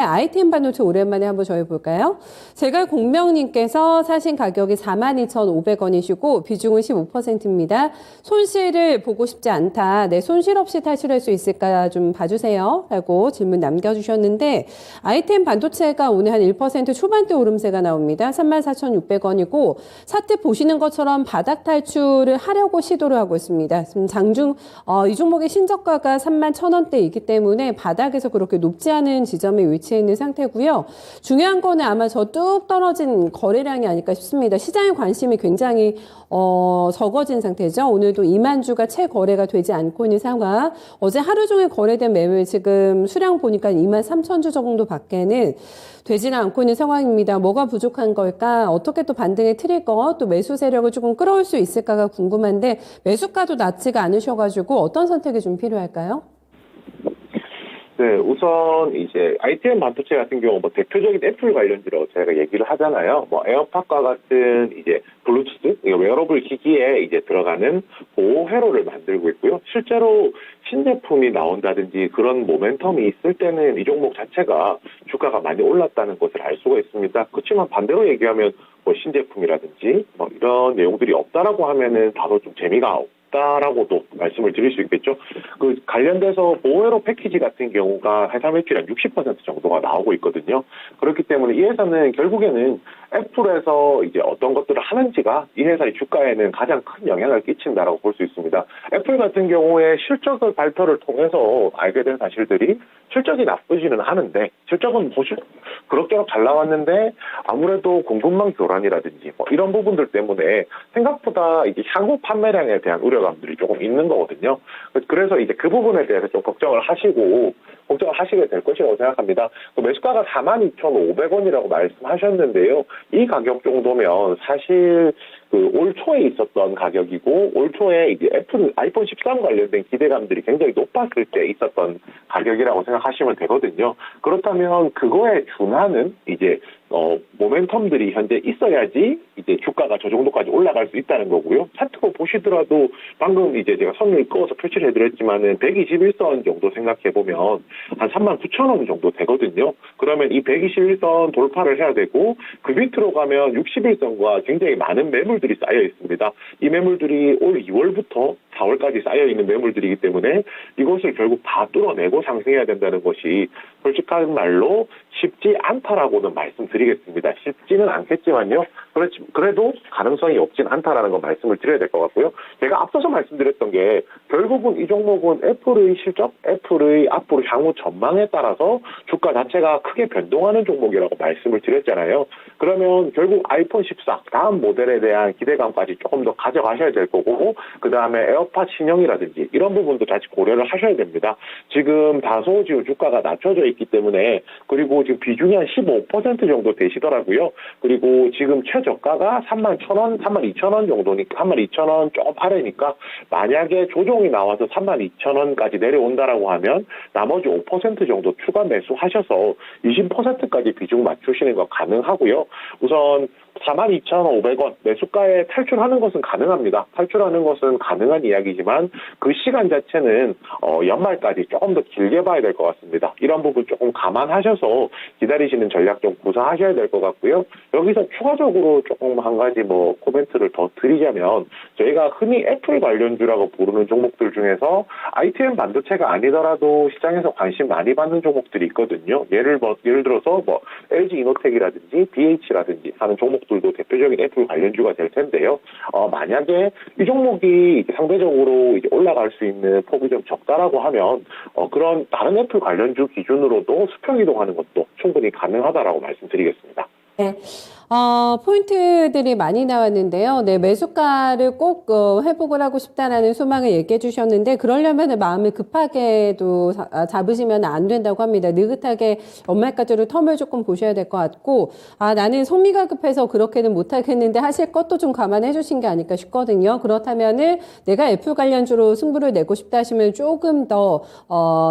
ITM 반도체 오랜만에 한번 저희 볼까요? 제가 공명님께서 사신 가격이 42,500원이시고 비중은 15%입니다. 손실을 보고 싶지 않다. 네, 손실 없이 탈출할 수 있을까 좀 봐주세요. 라고 질문 남겨주셨는데 ITM 반도체가 오늘 한 1% 초반대 오름세가 나옵니다. 34,600원이고 차트 보시는 것처럼 바닥 탈출을 하려고 시도를 하고 있습니다. 지금 장중 이 종목의 신저가가 31,000원대이기 때문에 바닥에서 그렇게 높지 않은 지점에 위치해 있는 상태고요. 중요한 거는 아마 저 뚝 떨어진 거래량이 아닐까 싶습니다. 시장의 관심이 굉장히 적어진 상태죠. 오늘도 2만 주가 채 거래가 되지 않고 있는 상황. 어제 하루 종일 거래된 매물 지금 수량 보니까 2만 3천 주 정도밖에는 되지는 않고 있는 상황입니다. 뭐가 부족한 걸까? 어떻게 또 반등을 트릴 거, 또 매수 세력을 조금 끌어올 수 있을까가 궁금한데 매수가도 낮지가 않으셔가지고 어떤 선택이 좀 필요할까요? 네, 우선 이제 ITM 반도체 같은 경우 뭐 대표적인 애플 관련주로 저희가 얘기를 하잖아요. 뭐 에어팟과 같은 이제 블루투스, 웨어러블 기기에 이제 들어가는 보호 회로를 만들고 있고요. 실제로 신제품이 나온다든지 그런 모멘텀이 있을 때는 이 종목 자체가 주가가 많이 올랐다는 것을 알 수가 있습니다. 그렇지만 반대로 얘기하면 뭐 신제품이라든지 뭐 이런 내용들이 없다라고 하면은 다소 좀 재미가 라고도 말씀을 드릴 수 있겠죠. 그 관련돼서 보호회로 패키지 같은 경우가 회사 매출이 한 60% 정도가 나오고 있거든요. 그렇기 때문에 이 회사는 결국에는 애플에서 이제 어떤 것들을 하는지가 이 회사의 주가에는 가장 큰 영향을 끼친다라고 볼 수 있습니다. 애플 같은 경우에 실적을 발표를 통해서 알게 된 사실들이 실적이 나쁘지는 않은데 실적은 그럭저럭 잘 나왔는데 아무래도 공급망 교란이라든지 뭐 이런 부분들 때문에 생각보다 이제 향후 판매량에 대한 우려감들이 조금 있는 거거든요. 그래서 이제 그 부분에 대해서 좀 걱정을 하시게 될 것이라고 생각합니다. 매수가가 42,500원이라고 말씀하셨는데요. 이 가격 정도면 사실 올 초에 있었던 가격이고 올 초에 이제 애플 아이폰 13 관련된 기대감들이 굉장히 높았을 때 있었던 가격이라고 생각하시면 되거든요. 그렇다면 그거에 준하는 이제 모멘텀들이 현재 있어야지 이제 주가가 저 정도까지 올라갈 수 있다는 거고요. 차트로 보시더라도 방금 이제 제가 선을 그어서 표시를 해드렸지만은 121선 정도 생각해 보면 한 39,000원 정도 되거든요. 그러면 이 121선 돌파를 해야 되고 그 밑으로 가면 61선과 굉장히 많은 매물들이 쌓여 있습니다. 이 매물들이 올 2월부터 4월까지 쌓여 있는 매물들이기 때문에 이것을 결국 다 뚫어내고 상승해야 된다는 것이 솔직한 말로 쉽지 않다라고는 말씀드리겠습니다. 쉽지는 않겠지만요. 그래도 가능성이 없진 않다라는 거 말씀을 드려야 될 것 같고요. 제가 앞서서 말씀드렸던 게 결국은 이 종목은 애플의 실적, 애플의 앞으로 향후 전망에 따라서 주가 자체가 크게 변동하는 종목이라고 말씀을 드렸잖아요. 그러면 결국 아이폰 14 다음 모델에 대한 기대감까지 조금 더 가져가셔야 될 거고 그 다음에 에어팟 신형이라든지 이런 부분도 다시 고려를 하셔야 됩니다. 지금 다소 지금 주가가 낮춰져 있기 때문에 그리고 지금 비중이 한 15% 정도 되시더라고요. 그리고 지금 최저가가 31,000원, 32,000원 정도니까 32,000원 조금 아래니까 만약에 조정이 나와서 32,000원까지 내려온다라고 하면 나머지 5% 정도 추가 매수하셔서 20%까지 비중 맞추시는 거 가능하고요. 우선 42,500원 매수가에 탈출하는 것은 가능합니다. 탈출하는 것은 가능한 이야기지만 그 시간 자체는 연말까지 조금 더 길게 봐야 될 것 같습니다. 이런 부분 조금 감안하셔서 기다리시는 전략 좀 구사하셔야 될 것 같고요. 여기서 추가적으로 조금 한 가지 코멘트를 더 드리자면 저희가 흔히 애플 관련주라고 부르는 종목들 중에서 ITM 반도체가 아니더라도 시장에서 관심 많이 받는 종목들이 있거든요. 예를 들어서 LG 이노텍이라든지 BH라든지 하는 종목들도 대표적인 애플 관련주가 될 텐데요. 만약에 이 종목이 상대적으로 이제 올라갈 수 있는 폭이 좀 적다라고 하면 그런 다른 애플 관련주 기준으로도 수평 이동하는 것도 충분히 가능하다라고 말씀드리겠습니다. 네. 포인트들이 많이 나왔는데요. 네, 매수가를 꼭 회복을 하고 싶다라는 소망을 얘기해 주셨는데 그러려면 마음을 급하게도 잡으시면 안 된다고 합니다. 느긋하게 연말까지로 텀을 조금 보셔야 될 것 같고 나는 손미가 급해서 그렇게는 못하겠는데 하실 것도 좀 감안해 주신 게 아닐까 싶거든요. 그렇다면은 내가 애플 관련주로 승부를 내고 싶다 하시면 조금 더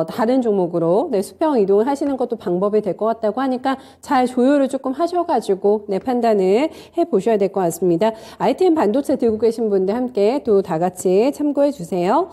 다른 종목으로 네, 수평 이동을 하시는 것도 방법이 될 것 같다고 하니까 잘 조율을 조금 하셔가지고 네, 판단을 해보셔야 될 것 같습니다. ITM 반도체 들고 계신 분들 함께 또 다 같이 참고해 주세요.